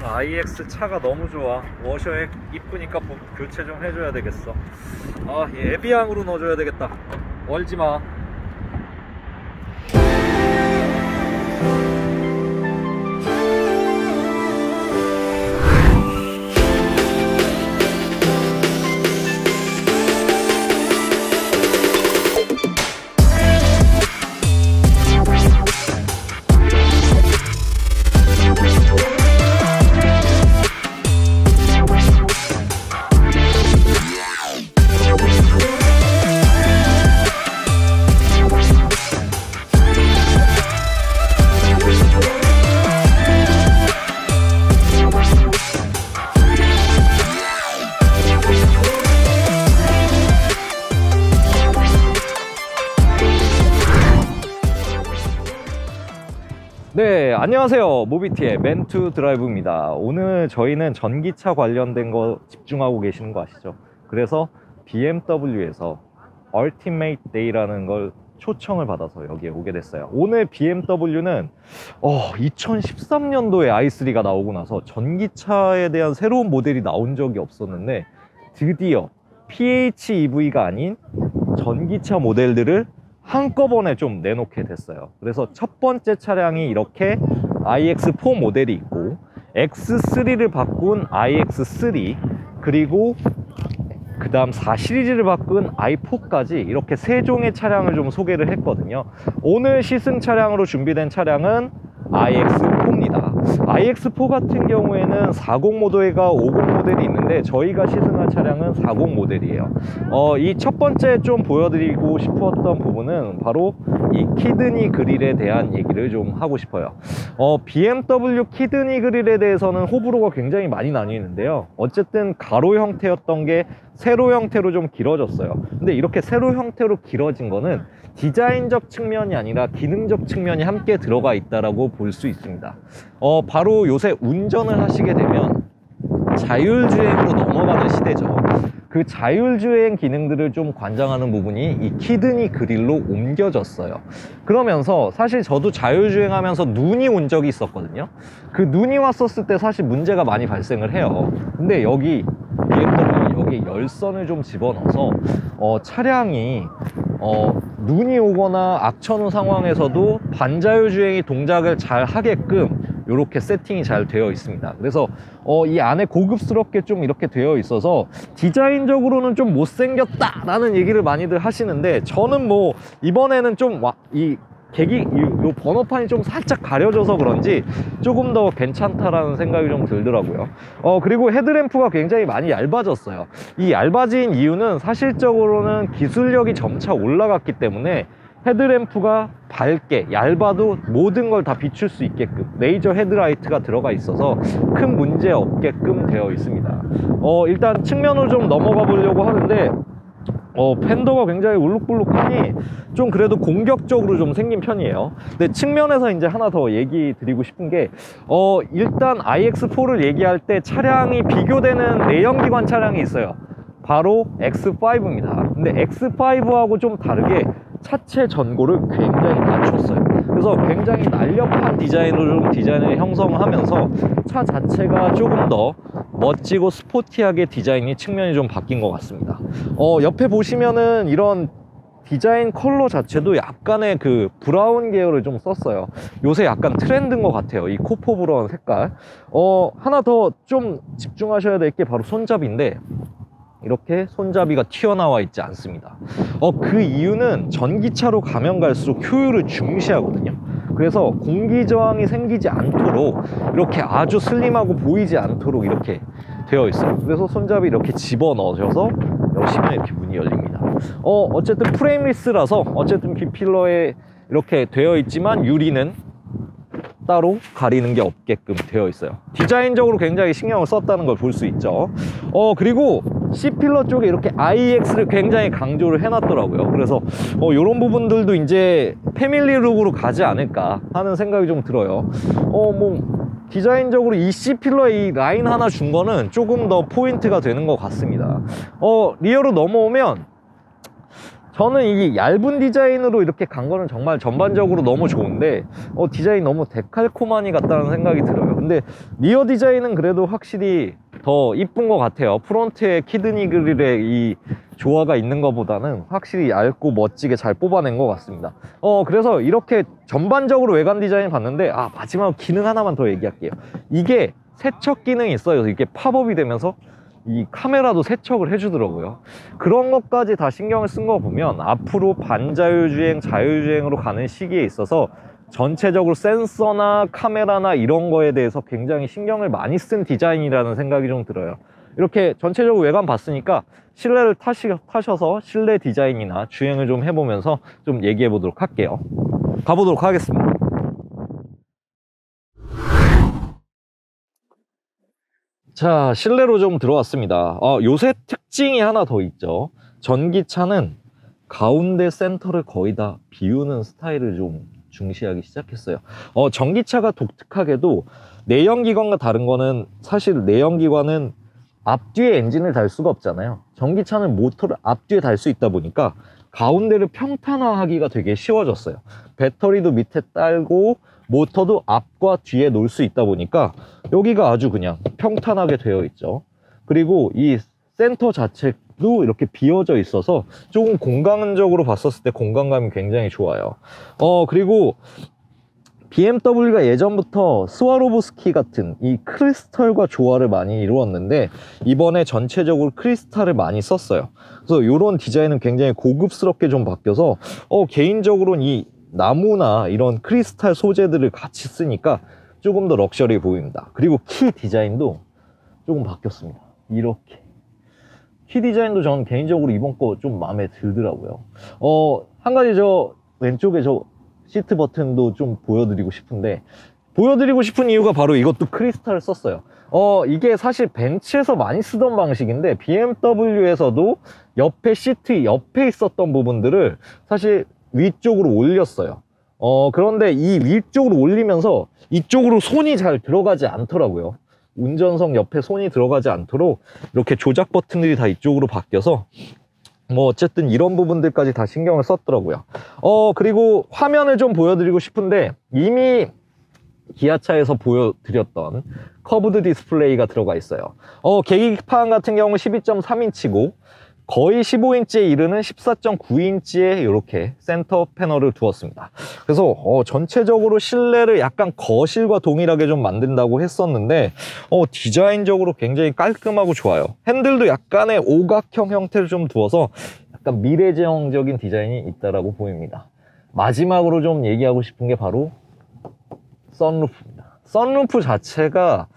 IX 차가 너무 좋아. 워셔액 이쁘니까 교체 좀 해줘야 되겠어. 얘 에비앙으로 넣어줘야 되겠다. 멀지마. 네, 안녕하세요. 모비티의 맨투 드라이브입니다. 오늘 저희는 전기차 관련된 거 집중하고 계시는 거 아시죠? 그래서 BMW에서 Ultimate Day라는 걸 초청을 받아서 여기에 오게 됐어요. 오늘 BMW는 2013년도에 i3가 나오고 나서 전기차에 대한 새로운 모델이 나온 적이 없었는데 드디어 PHEV가 아닌 전기차 모델들을 한꺼번에 좀 내놓게 됐어요. 그래서 첫 번째 차량이 이렇게 iX4 모델이 있고, X3를 바꾼 iX3, 그리고 그 다음 4 시리즈를 바꾼 i4까지 이렇게 세 종의 차량을 좀 소개를 했거든요. 오늘 시승 차량으로 준비된 차량은 iX4입니다. iX4 같은 경우에는 40 모델과 50 모델이 있는데 저희가 시승할 차량은 40 모델이에요. 이 첫 번째 좀 보여드리고 싶었던 부분은 바로 이 키드니 그릴에 대한 얘기를 좀 하고 싶어요. BMW 키드니 그릴에 대해서는 호불호가 굉장히 많이 나뉘는데요. 어쨌든 가로 형태였던 게 세로 형태로 좀 길어졌어요. 근데 이렇게 세로 형태로 길어진 거는 디자인적 측면이 아니라 기능적 측면이 함께 들어가 있다라고 볼 수 있습니다. 바로 요새 운전을 하시게 되면 자율주행으로 넘어가는 시대죠. 그 자율주행 기능들을 좀 관장하는 부분이 이 키드니 그릴로 옮겨졌어요. 그러면서 사실 저도 자율주행 하면서 눈이 온 적이 있었거든요. 그 눈이 왔었을 때 사실 문제가 많이 발생을 해요. 근데 여기 BMW 여기 열선을 좀 집어넣어서 차량이 눈이 오거나 악천후 상황에서도 반자율주행이 동작을 잘 하게끔 이렇게 세팅이 잘 되어 있습니다. 그래서 이 안에 고급스럽게 좀 이렇게 되어 있어서 디자인적으로는 좀 못생겼다 라는 얘기를 많이들 하시는데, 저는 뭐 이번에는 좀 이 번호판이 좀 살짝 가려져서 그런지 조금 더 괜찮다라는 생각이 좀 들더라고요. 그리고 헤드램프가 굉장히 많이 얇아졌어요. 이 얇아진 이유는 사실적으로는 기술력이 점차 올라갔기 때문에 헤드램프가 밝게 얇아도 모든 걸 다 비출 수 있게끔 레이저 헤드라이트가 들어가 있어서 큰 문제 없게끔 되어 있습니다. 일단 측면으로 좀 넘어가 보려고 하는데 팬더가 굉장히 울룩불룩하니 좀 그래도 공격적으로 좀 생긴 편이에요. 근데 측면에서 이제 하나 더 얘기 드리고 싶은 게 일단 iX4를 얘기할 때 차량이 비교되는 내연기관 차량이 있어요. 바로 X5입니다. 근데 X5하고 좀 다르게 차체 전고를 굉장히 낮췄어요. 그래서 굉장히 날렵한 디자인으로 좀 디자인을 형성하면서 차 자체가 조금 더 멋지고 스포티하게 디자인이 측면이 좀 바뀐 것 같습니다. 옆에 보시면은 이런 디자인 컬러 자체도 약간의 그 브라운 계열을 좀 썼어요. 요새 약간 트렌드인 것 같아요. 이 코포 브라운 색깔. 하나 더 좀 집중하셔야 될 게 바로 손잡이인데, 이렇게 손잡이가 튀어나와 있지 않습니다. 그 이유는 전기차로 가면 갈수록 효율을 중시하거든요. 그래서 공기 저항이 생기지 않도록 이렇게 아주 슬림하고 보이지 않도록 이렇게 되어 있어요. 그래서 손잡이 이렇게 집어 넣으셔서 여시면 이렇게 문이 열립니다. 어쨌든 프레임리스라서 어쨌든 B필러에 이렇게 되어 있지만 유리는 따로 가리는 게 없게끔 되어 있어요. 디자인적으로 굉장히 신경을 썼다는 걸 볼 수 있죠. 그리고 C필러 쪽에 이렇게 IX를 굉장히 강조를 해놨더라고요. 그래서 이런 부분들도 이제 패밀리룩으로 가지 않을까 하는 생각이 좀 들어요. 뭐 디자인적으로 이 C필러에 이 라인 하나 준 거는 조금 더 포인트가 되는 것 같습니다. 리어로 넘어오면 저는 이 얇은 디자인으로 이렇게 간 거는 정말 전반적으로 너무 좋은데 디자인 너무 데칼코마니 같다는 생각이 들어요. 근데 리어 디자인은 그래도 확실히 더 이쁜 것 같아요. 프론트에 키드니 그릴에 이 조화가 있는 것보다는 확실히 얇고 멋지게 잘 뽑아낸 것 같습니다. 그래서 이렇게 전반적으로 외관 디자인 봤는데, 마지막 기능 하나만 더 얘기할게요. 이게 세척 기능이 있어요. 이게 팝업이 되면서 이 카메라도 세척을 해주더라고요. 그런 것까지 다 신경을 쓴 거 보면 앞으로 반자율주행, 자율주행으로 가는 시기에 있어서 전체적으로 센서나 카메라나 이런 거에 대해서 굉장히 신경을 많이 쓴 디자인이라는 생각이 좀 들어요. 이렇게 전체적으로 외관 봤으니까 실내를 타셔서 실내 디자인이나 주행을 좀 해보면서 좀 얘기해 보도록 할게요. 가보도록 하겠습니다. 자, 실내로 좀 들어왔습니다. 요새 특징이 하나 더 있죠. 전기차는 가운데 센터를 거의 다 비우는 스타일을 좀 중시하기 시작했어요. 전기차가 독특하게도 내연기관과 다른 거는, 사실 내연기관은 앞뒤에 엔진을 달 수가 없잖아요. 전기차는 모터를 앞뒤에 달 수 있다 보니까 가운데를 평탄화하기가 되게 쉬워졌어요. 배터리도 밑에 딸고 모터도 앞과 뒤에 놓을 수 있다 보니까 여기가 아주 그냥 평탄하게 되어 있죠. 그리고 이 센터 자체도 이렇게 비어져 있어서 조금 공간적으로 봤었을 때 공간감이 굉장히 좋아요. 그리고 BMW가 예전부터 스와로브스키 같은 이 크리스탈과 조화를 많이 이루었는데 이번에 전체적으로 크리스탈을 많이 썼어요. 그래서 이런 디자인은 굉장히 고급스럽게 좀 바뀌어서 개인적으로는 이 나무나 이런 크리스탈 소재들을 같이 쓰니까 조금 더 럭셔리해 보입니다. 그리고 키 디자인도 조금 바뀌었습니다. 이렇게 키 디자인도 저는 개인적으로 이번 거 좀 마음에 들더라고요. 한 가지 저 왼쪽에 저 시트 버튼도 좀 보여드리고 싶은데, 보여드리고 싶은 이유가 바로 이것도 크리스탈을 썼어요. 이게 사실 벤츠에서 많이 쓰던 방식인데 BMW에서도 옆에 시트 옆에 있었던 부분들을 사실 위쪽으로 올렸어요. 그런데 이 위쪽으로 올리면서 이쪽으로 손이 잘 들어가지 않더라고요. 운전석 옆에 손이 들어가지 않도록 이렇게 조작 버튼들이 다 이쪽으로 바뀌어서 어쨌든 이런 부분들까지 다 신경을 썼더라고요. 그리고 화면을 좀 보여드리고 싶은데, 이미 기아차에서 보여드렸던 커브드 디스플레이가 들어가 있어요. 계기판 같은 경우는 12.3인치고 거의 15인치에 이르는 14.9인치에 이렇게 센터 패널을 두었습니다. 그래서 전체적으로 실내를 약간 거실과 동일하게 좀 만든다고 했었는데 디자인적으로 굉장히 깔끔하고 좋아요. 핸들도 약간의 오각형 형태를 좀 두어서 약간 미래지향적인 디자인이 있다라고 보입니다. 마지막으로 좀 얘기하고 싶은 게 바로 선루프입니다. 선루프 자체가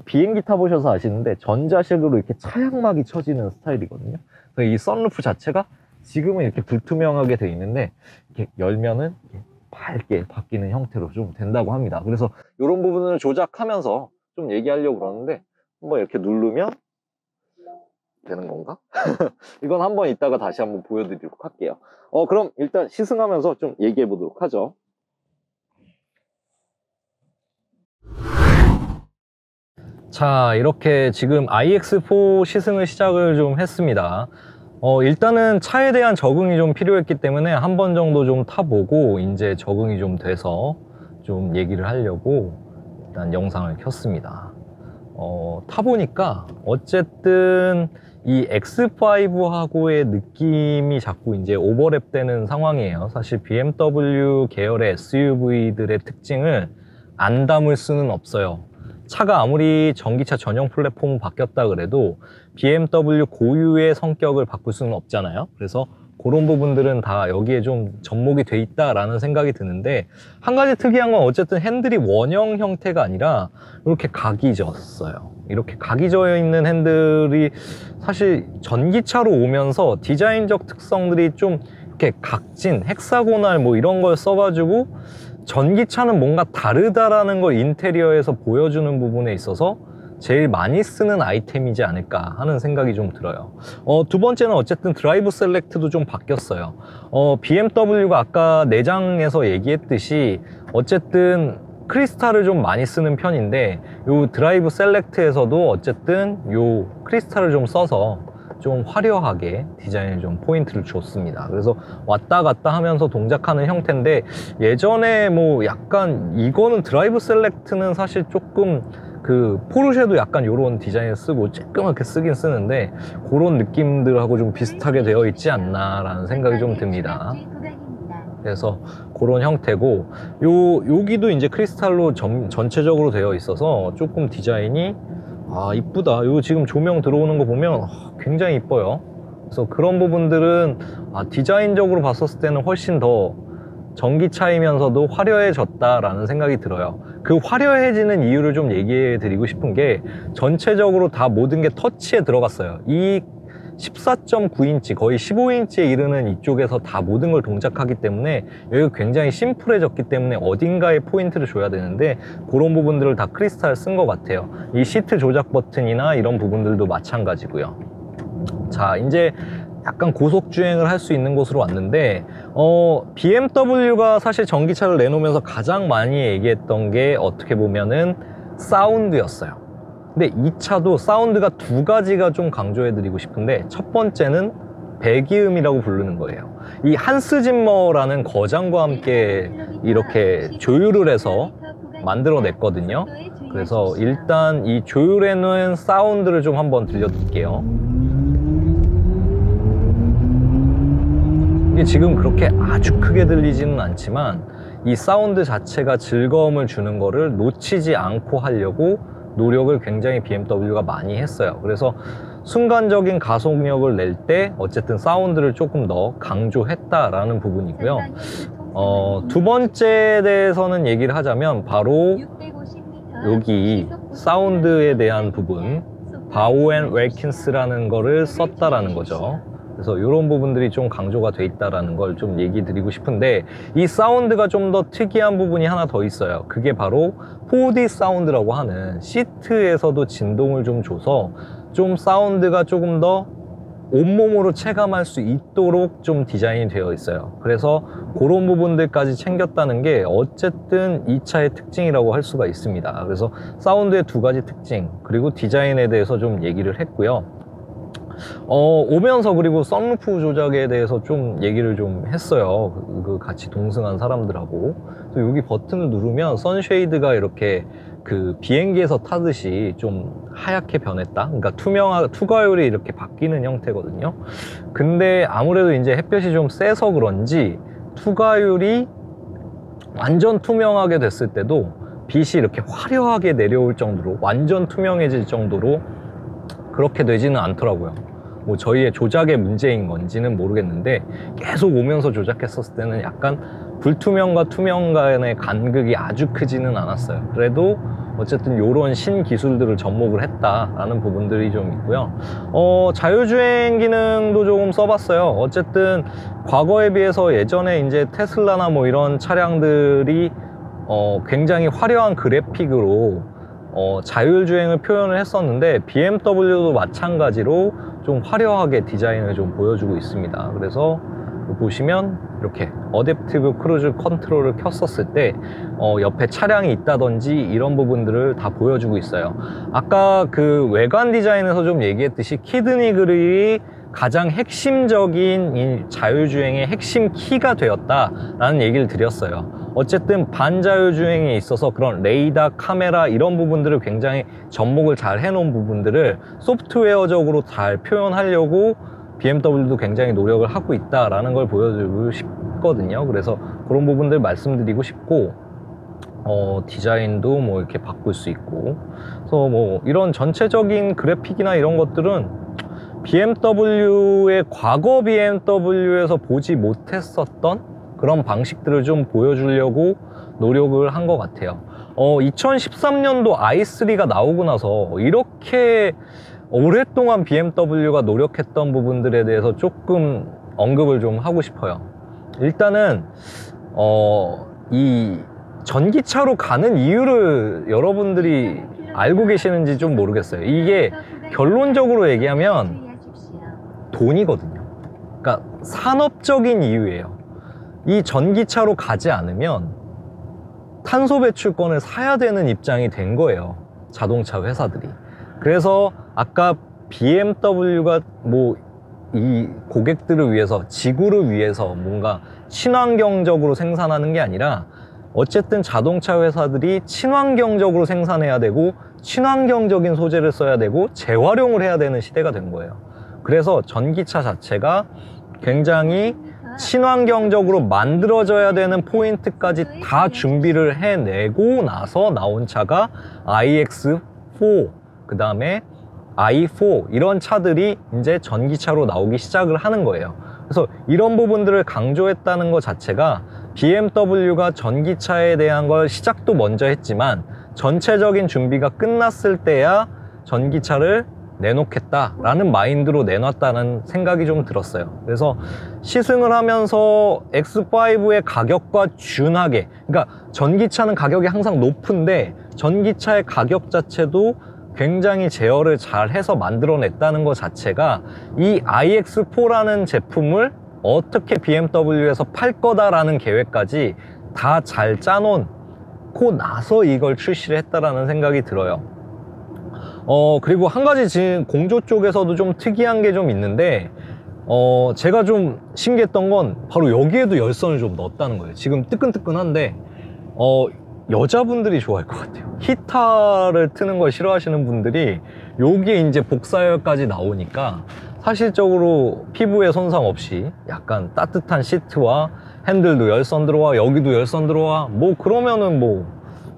비행기 타보셔서 아시는데 전자식으로 이렇게 차양막이 쳐지는 스타일이거든요. 이 선루프 자체가 지금은 이렇게 불투명하게 되어 있는데 이렇게 열면은 이렇게 밝게 바뀌는 형태로 좀 된다고 합니다. 그래서 이런 부분을 조작하면서 좀 얘기하려고 그러는데 한번 이렇게 누르면 되는 건가? 이건 한번 이따가 다시 한번 보여드리도록 할게요. 그럼 일단 시승하면서 좀 얘기해 보도록 하죠. 자, 이렇게 지금 iX4 시승을 시작을 좀 했습니다. 일단은 차에 대한 적응이 좀 필요했기 때문에 한 번 정도 좀 타보고 이제 적응이 좀 돼서 좀 얘기를 하려고 일단 영상을 켰습니다. 타보니까 어쨌든 이 X5하고의 느낌이 자꾸 이제 오버랩 되는 상황이에요. 사실 BMW 계열의 SUV들의 특징을 안 담을 수는 없어요. 차가 아무리 전기차 전용 플랫폼 바뀌었다 그래도 BMW 고유의 성격을 바꿀 수는 없잖아요. 그래서 그런 부분들은 다 여기에 좀 접목이 돼 있다라는 생각이 드는데, 한 가지 특이한 건 어쨌든 핸들이 원형 형태가 아니라 이렇게 각이 졌어요. 이렇게 각이 져 있는 핸들이 사실 전기차로 오면서 디자인적 특성들이 좀 이렇게 각진, 헥사고날 뭐 이런 걸 써가지고 전기차는 뭔가 다르다라는 걸 인테리어에서 보여주는 부분에 있어서 제일 많이 쓰는 아이템이지 않을까 하는 생각이 좀 들어요. 두 번째는 어쨌든 드라이브 셀렉트도 좀 바뀌었어요. BMW가 아까 내장에서 얘기했듯이 어쨌든 크리스탈을 좀 많이 쓰는 편인데 요 드라이브 셀렉트에서도 어쨌든 요 크리스탈을 좀 써서 좀 화려하게 디자인에 좀 포인트를 줬습니다. 그래서 왔다 갔다 하면서 동작하는 형태인데, 예전에 뭐 약간 이거는 드라이브 셀렉트는 사실 조금 그 포르쉐도 약간 이런 디자인을 쓰고 쬐끄맣게 쓰긴 쓰는데, 그런 느낌들하고 좀 비슷하게 되어 있지 않나 라는 생각이 좀 듭니다. 그래서 그런 형태고, 여기도 이제 크리스탈로 전체적으로 되어 있어서 조금 디자인이 이쁘다. 요 지금 조명 들어오는 거 보면 굉장히 이뻐요. 그래서 그런 부분들은 디자인적으로 봤었을 때는 훨씬 더 전기차이면서도 화려해졌다라는 생각이 들어요. 그 화려해지는 이유를 좀 얘기해 드리고 싶은 게, 전체적으로 다 모든 게 터치에 들어갔어요. 이 14.9인치 거의 15인치에 이르는 이쪽에서 다 모든 걸 동작하기 때문에 여기가 굉장히 심플해졌기 때문에 어딘가에 포인트를 줘야 되는데, 그런 부분들을 다 크리스탈 쓴 것 같아요. 이 시트 조작 버튼이나 이런 부분들도 마찬가지고요. 자, 이제 약간 고속 주행을 할 수 있는 곳으로 왔는데, BMW가 사실 전기차를 내놓으면서 가장 많이 얘기했던 게 어떻게 보면은 사운드였어요. 근데 이 차도 사운드가 두 가지가 좀 강조해 드리고 싶은데, 첫 번째는 배기음이라고 부르는 거예요. 이 한스 짐머라는 거장과 함께 이렇게 조율을 해서 만들어냈거든요. 그래서 일단 이 조율해 놓은 사운드를 좀 한번 들려드릴게요. 이게 지금 그렇게 아주 크게 들리지는 않지만, 이 사운드 자체가 즐거움을 주는 거를 놓치지 않고 하려고 노력을 굉장히 BMW가 많이 했어요. 그래서 순간적인 가속력을 낼 때 어쨌든 사운드를 조금 더 강조했다라는 부분이고요. 두 번째에 대해서는 얘기를 하자면 바로 여기 사운드에 대한 부분, 바우 앤 웰킨스라는 거를 썼다라는 거죠. 그래서 이런 부분들이 좀 강조가 돼 있다라는 걸 좀 얘기 드리고 싶은데, 이 사운드가 좀 더 특이한 부분이 하나 더 있어요. 그게 바로 4D 사운드라고 하는, 시트에서도 진동을 좀 줘서 좀 사운드가 조금 더 온몸으로 체감할 수 있도록 좀 디자인이 되어 있어요. 그래서 그런 부분들까지 챙겼다는 게 어쨌든 이 차의 특징이라고 할 수가 있습니다. 그래서 사운드의 두 가지 특징, 그리고 디자인에 대해서 좀 얘기를 했고요. 오면서 그리고 썬루프 조작에 대해서 좀 얘기를 좀 했어요. 그 같이 동승한 사람들하고. 그래서 여기 버튼을 누르면 선쉐이드가 이렇게 그 비행기에서 타듯이 좀 하얗게 변했다. 그러니까 투과율이 이렇게 바뀌는 형태거든요. 근데 아무래도 이제 햇볕이 좀 세서 그런지 투과율이 완전 투명하게 됐을 때도 빛이 이렇게 화려하게 내려올 정도로, 완전 투명해질 정도로 그렇게 되지는 않더라고요. 뭐 저희의 조작의 문제인 건지는 모르겠는데, 계속 오면서 조작했었을 때는 약간 불투명과 투명 간의 간극이 아주 크지는 않았어요. 그래도 어쨌든 이런 신기술들을 접목을 했다라는 부분들이 좀 있고요. 자율주행 기능도 조금 써봤어요. 어쨌든 과거에 비해서 예전에 이제 테슬라나 뭐 이런 차량들이 굉장히 화려한 그래픽으로 자율주행을 표현을 했었는데, BMW도 마찬가지로 좀 화려하게 디자인을 좀 보여주고 있습니다. 그래서 보시면 이렇게 어댑티브 크루즈 컨트롤을 켰었을 때 옆에 차량이 있다든지 이런 부분들을 다 보여주고 있어요. 아까 그 외관 디자인에서 좀 얘기했듯이 키드니 그릴이 가장 핵심적인 이 자율주행의 핵심 키가 되었다라는 얘기를 드렸어요. 어쨌든 반자율주행에 있어서 그런 레이더, 카메라 이런 부분들을 굉장히 접목을 잘 해놓은 부분들을 소프트웨어적으로 잘 표현하려고 BMW도 굉장히 노력을 하고 있다라는 걸 보여주고 싶거든요. 그래서 그런 부분들 말씀드리고 싶고, 디자인도 뭐 이렇게 바꿀 수 있고, 그래서 뭐 이런 전체적인 그래픽이나 이런 것들은 BMW의 과거 BMW에서 보지 못했었던 그런 방식들을 좀 보여주려고 노력을 한 것 같아요. 2013년도 i3가 나오고 나서 이렇게 오랫동안 BMW가 노력했던 부분들에 대해서 조금 언급을 좀 하고 싶어요. 일단은 이 전기차로 가는 이유를 여러분들이 알고 계시는지 좀 모르겠어요. 이게 결론적으로 얘기하면 돈이거든요. 그러니까 산업적인 이유예요. 이 전기차로 가지 않으면 탄소 배출권을 사야 되는 입장이 된 거예요, 자동차 회사들이. 그래서 아까 BMW가 뭐 이 고객들을 위해서, 지구를 위해서 뭔가 친환경적으로 생산하는 게 아니라 어쨌든 자동차 회사들이 친환경적으로 생산해야 되고 친환경적인 소재를 써야 되고 재활용을 해야 되는 시대가 된 거예요. 그래서 전기차 자체가 굉장히 친환경적으로 만들어져야 되는 포인트까지 다 준비를 해내고 나서 나온 차가 iX4, 그 다음에 i4 이런 차들이 이제 전기차로 나오기 시작을 하는 거예요. 그래서 이런 부분들을 강조했다는 것 자체가 BMW가 전기차에 대한 걸 시작도 먼저 했지만 전체적인 준비가 끝났을 때야 전기차를 내놓겠다라는 마인드로 내놨다는 생각이 좀 들었어요. 그래서 시승을 하면서 X5의 가격과 준하게, 그러니까 전기차는 가격이 항상 높은데 전기차의 가격 자체도 굉장히 제어를 잘 해서 만들어냈다는 것 자체가 이 iX4라는 제품을 어떻게 BMW에서 팔 거다라는 계획까지 다 잘 짜놓고 나서 이걸 출시를 했다라는 생각이 들어요. 그리고 한 가지 지금 공조 쪽에서도 좀 특이한 게 좀 있는데, 제가 좀 신기했던 건 바로 여기에도 열선을 좀 넣었다는 거예요. 지금 뜨끈뜨끈한데, 여자분들이 좋아할 것 같아요. 히타를 트는 걸 싫어하시는 분들이 여기에 이제 복사열까지 나오니까 사실적으로 피부에 손상 없이 약간 따뜻한 시트와 핸들도 열선 들어와, 여기도 열선 들어와, 뭐 그러면은 뭐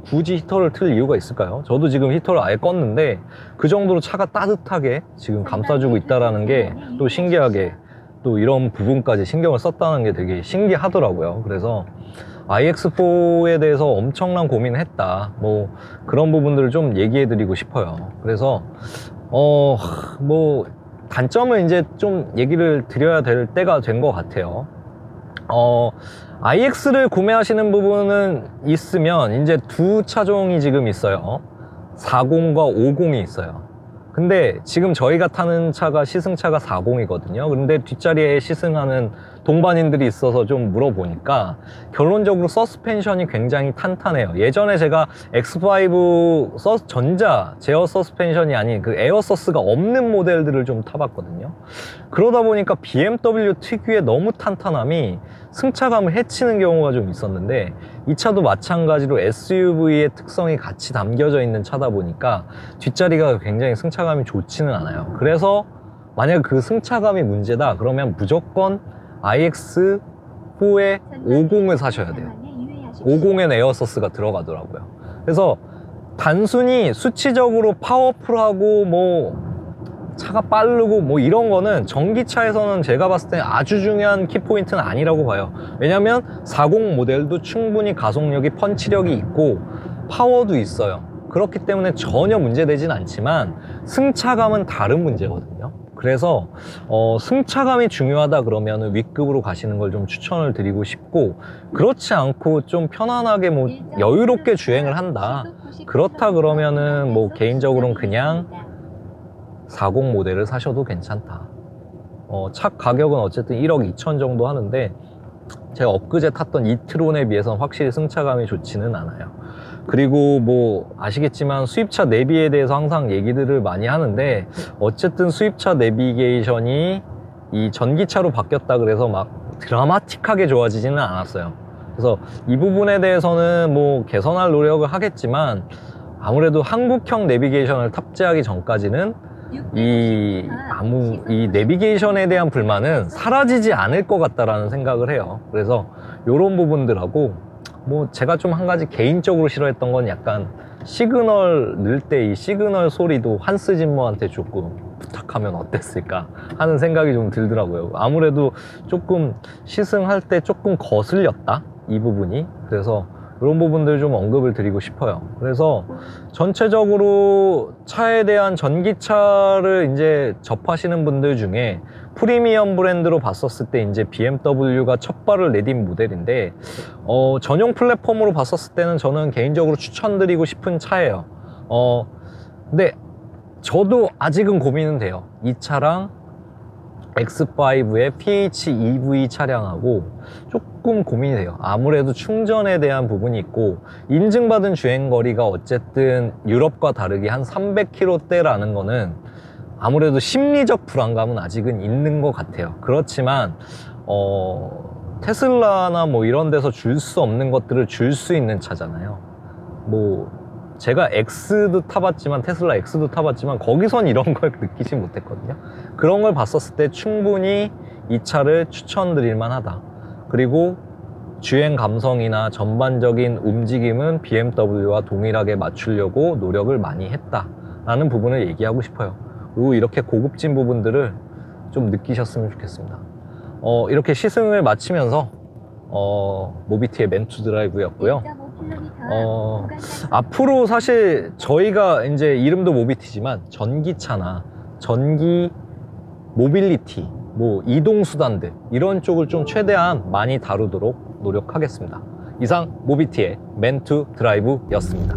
굳이 히터를 틀 이유가 있을까요? 저도 지금 히터를 아예 껐는데 그 정도로 차가 따뜻하게 지금 감싸주고 있다라는 게 또 신기하게, 또 이런 부분까지 신경을 썼다는 게 되게 신기하더라고요. 그래서 iX4에 대해서 엄청난 고민을 했다, 뭐 그런 부분들을 좀 얘기해 드리고 싶어요. 그래서 뭐 단점을 이제 좀 얘기를 드려야 될 때가 된 것 같아요. iX를 구매하시는 부분은 있으면 이제 두 차종이 지금 있어요. 40과 50이 있어요. 근데 지금 저희가 타는 차가 시승차가 40이거든요. 그런데 뒷자리에 시승하는 동반인들이 있어서 좀 물어보니까 결론적으로 서스펜션이 굉장히 탄탄해요. 예전에 제가 X5 전자 제어 서스펜션이 아닌 그 에어 서스가 없는 모델들을 좀 타봤거든요. 그러다 보니까 BMW 특유의 너무 탄탄함이 승차감을 해치는 경우가 좀 있었는데, 이 차도 마찬가지로 SUV의 특성이 같이 담겨져 있는 차다 보니까 뒷자리가 굉장히 승차감이 좋지는 않아요. 그래서 만약 그 승차감이 문제다 그러면 무조건 iX4의 50을 사셔야 돼요. 50엔 에어서스가 들어가더라고요. 그래서 단순히 수치적으로 파워풀하고 뭐 차가 빠르고 뭐 이런 거는 전기차에서는 제가 봤을 때 아주 중요한 키포인트는 아니라고 봐요. 왜냐면 40 모델도 충분히 가속력이, 펀치력이 있고 파워도 있어요. 그렇기 때문에 전혀 문제되진 않지만 승차감은 다른 문제거든요. 그래서 승차감이 중요하다 그러면 윗급으로 가시는 걸 좀 추천을 드리고 싶고, 그렇지 않고 좀 편안하게 뭐 여유롭게 주행을 한다, 그렇다 그러면은 뭐 개인적으로는 그냥 40 모델을 사셔도 괜찮다. 차 가격은 어쨌든 1억 2천 정도 하는데 제가 엊그제 탔던 이트론에 비해서는 확실히 승차감이 좋지는 않아요. 그리고 뭐 아시겠지만 수입차 내비에 대해서 항상 얘기들을 많이 하는데, 어쨌든 수입차 내비게이션이 이 전기차로 바뀌었다 그래서 막 드라마틱하게 좋아지지는 않았어요. 그래서 이 부분에 대해서는 뭐 개선할 노력을 하겠지만, 아무래도 한국형 내비게이션을 탑재하기 전까지는 이 내비게이션에 대한 불만은 사라지지 않을 것 같다라는 생각을 해요. 그래서 이런 부분들하고, 뭐 제가 좀 한 가지 개인적으로 싫어했던 건 약간 시그널 넣을 때 이 시그널 소리도 한스 짐머한테 조금 부탁하면 어땠을까 하는 생각이 좀 들더라고요. 아무래도 조금 시승할 때 조금 거슬렸다, 이 부분이. 그래서 이런 부분들 좀 언급을 드리고 싶어요. 그래서 전체적으로 차에 대한, 전기차를 이제 접하시는 분들 중에 프리미엄 브랜드로 봤었을 때 이제 BMW가 첫 발을 내딘 모델인데, 전용 플랫폼으로 봤었을 때는 저는 개인적으로 추천드리고 싶은 차예요. 근데 저도 아직은 고민은 돼요. 이 차랑 X5의 PHEV 차량하고 조금 고민이 돼요. 아무래도 충전에 대한 부분이 있고, 인증받은 주행거리가 어쨌든 유럽과 다르게 한 300km대라는 거는 아무래도 심리적 불안감은 아직은 있는 것 같아요. 그렇지만 테슬라나 뭐 이런 데서 줄 수 없는 것들을 줄 수 있는 차잖아요. 뭐 제가 X도 타봤지만, 테슬라 X도 타봤지만 거기선 이런 걸 느끼지 못했거든요. 그런 걸 봤었을 때 충분히 이 차를 추천드릴 만하다. 그리고 주행 감성이나 전반적인 움직임은 BMW와 동일하게 맞추려고 노력을 많이 했다라는 부분을 얘기하고 싶어요. 그리고 이렇게 고급진 부분들을 좀 느끼셨으면 좋겠습니다. 이렇게 시승을 마치면서 모비티의 맨투 드라이브였고요. 앞으로 사실 저희가 이제 이름도 모비티지만 전기차나 전기 모빌리티, 뭐 이동수단들 이런 쪽을 좀 최대한 많이 다루도록 노력하겠습니다. 이상 모비티의 맨투 드라이브였습니다.